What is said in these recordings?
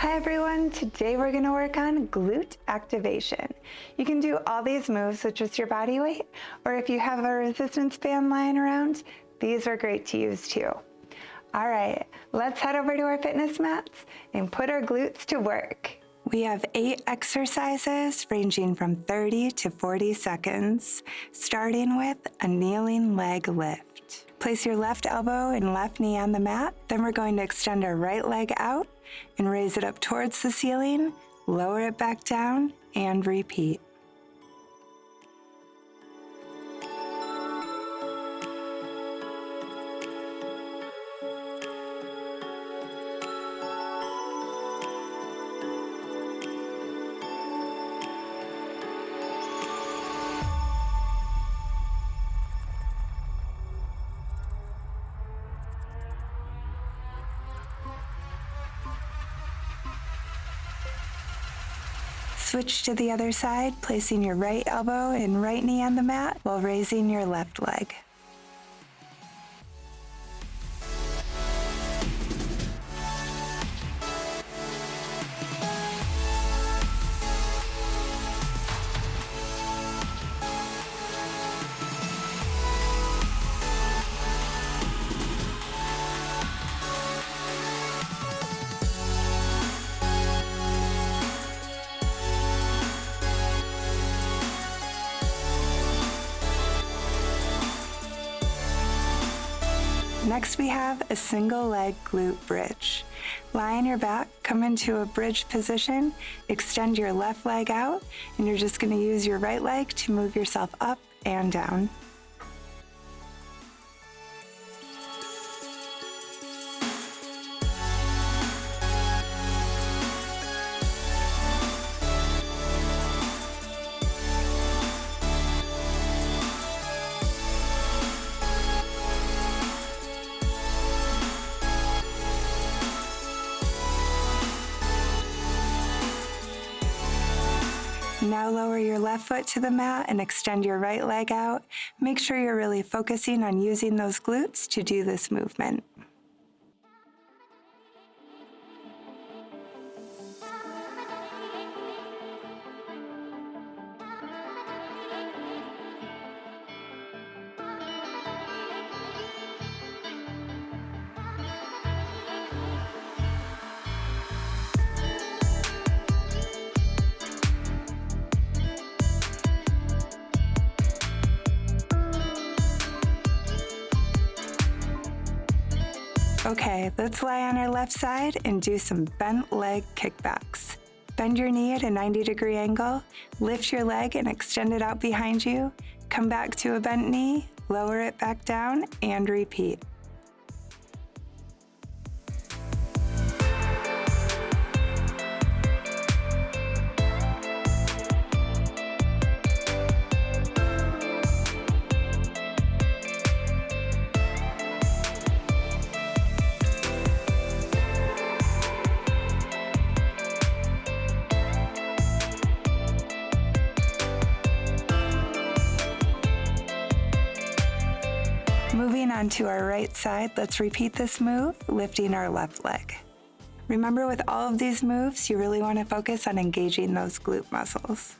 Hi everyone, today we're going to work on glute activation. You can do all these moves with just your body weight, or if you have a resistance band lying around, these are great to use too. All right, let's head over to our fitness mats and put our glutes to work. We have 8 exercises ranging from 30 to 40 seconds, starting with a kneeling leg lift. Place your left elbow and left knee on the mat, then we're going to extend our right leg out and raise it up towards the ceiling, lower it back down, and repeat. Switch to the other side, placing your right elbow and right knee on the mat while raising your left leg. Next we have a single leg glute bridge. Lie on your back, come into a bridge position, extend your left leg out, and you're just going to use your right leg to move yourself up and down. Now lower your left foot to the mat and extend your right leg out. Make sure you're really focusing on using those glutes to do this movement. Okay, let's lie on our left side and do some bent leg kickbacks. Bend your knee at a 90-degree angle, lift your leg and extend it out behind you, come back to a bent knee, lower it back down, and repeat. Moving on to our right side, let's repeat this move, lifting our left leg. Remember, with all of these moves, you really want to focus on engaging those glute muscles.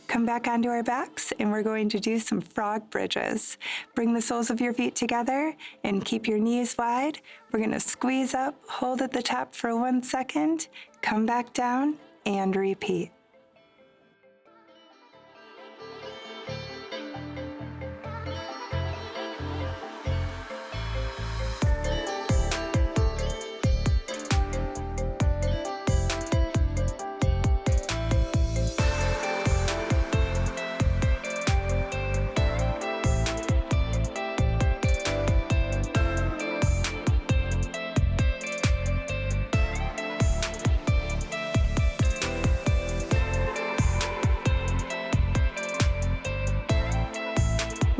Come back onto our backs and we're going to do some frog bridges. Bring the soles of your feet together and keep your knees wide. We're going to squeeze up, hold at the top for 1 second, come back down and repeat.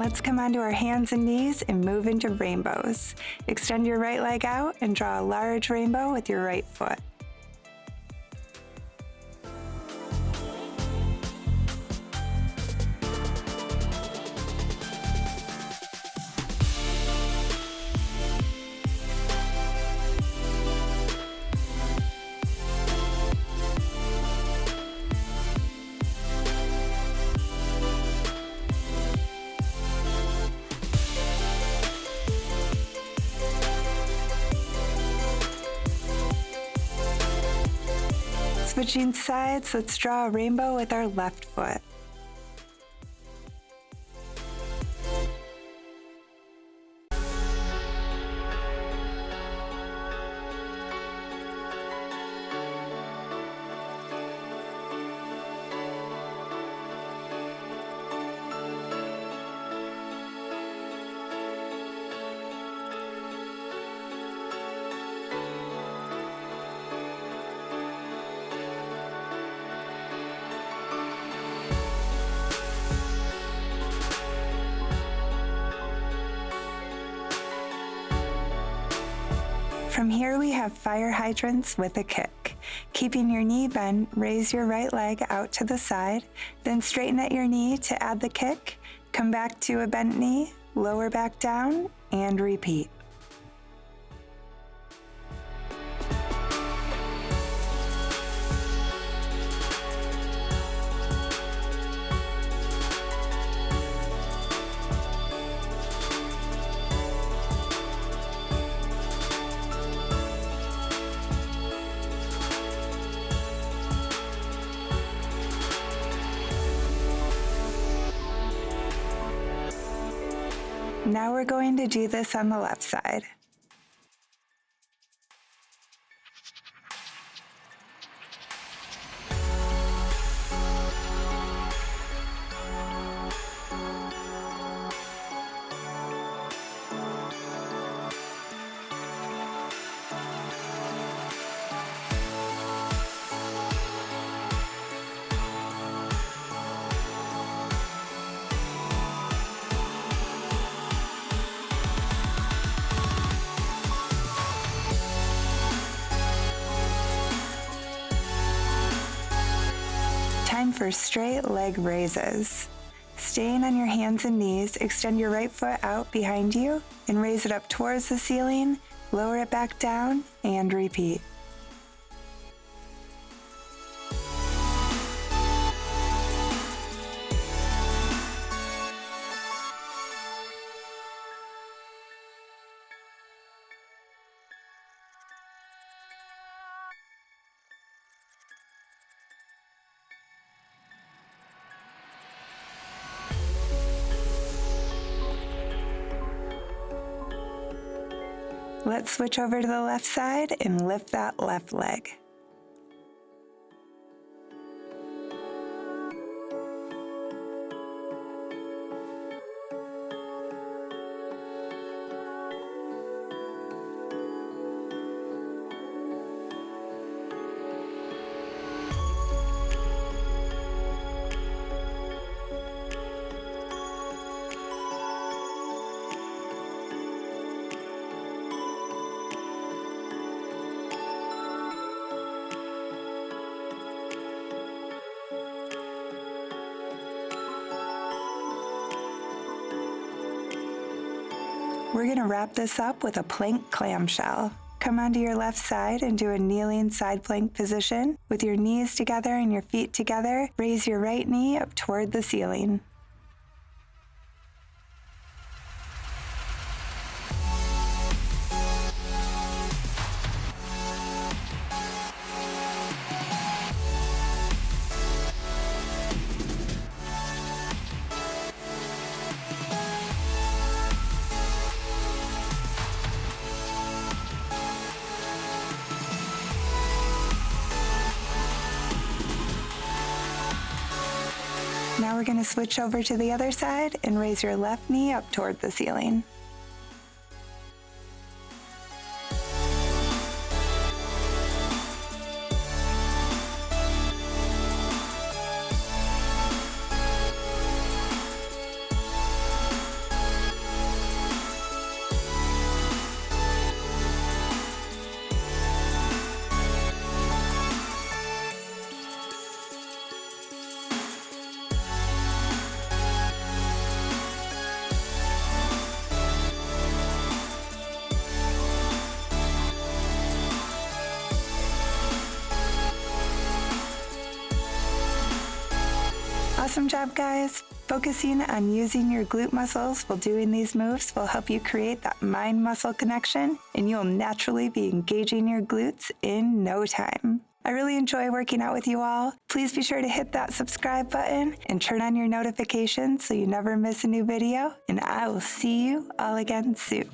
Let's come onto our hands and knees and move into rainbows. Extend your right leg out and draw a large rainbow with your right foot. Switching sides, let's draw a rainbow with our left foot. From here we have fire hydrants with a kick. Keeping your knee bent, raise your right leg out to the side, then straighten at your knee to add the kick, come back to a bent knee, lower back down, and repeat. Now we're going to do this on the left side. Time for straight leg raises. Staying on your hands and knees, extend your right foot out behind you and raise it up towards the ceiling, lower it back down, and repeat. Let's switch over to the left side and lift that left leg. We're going to wrap this up with a plank clamshell. Come onto your left side and do a kneeling side plank position. With your knees together and your feet together, raise your right knee up toward the ceiling. Now we're going to switch over to the other side and raise your left knee up toward the ceiling. Awesome job, guys. Focusing on using your glute muscles while doing these moves will help you create that mind-muscle connection, and you'll naturally be engaging your glutes in no time. I really enjoy working out with you all. Please be sure to hit that subscribe button and turn on your notifications so you never miss a new video, and I will see you all again soon.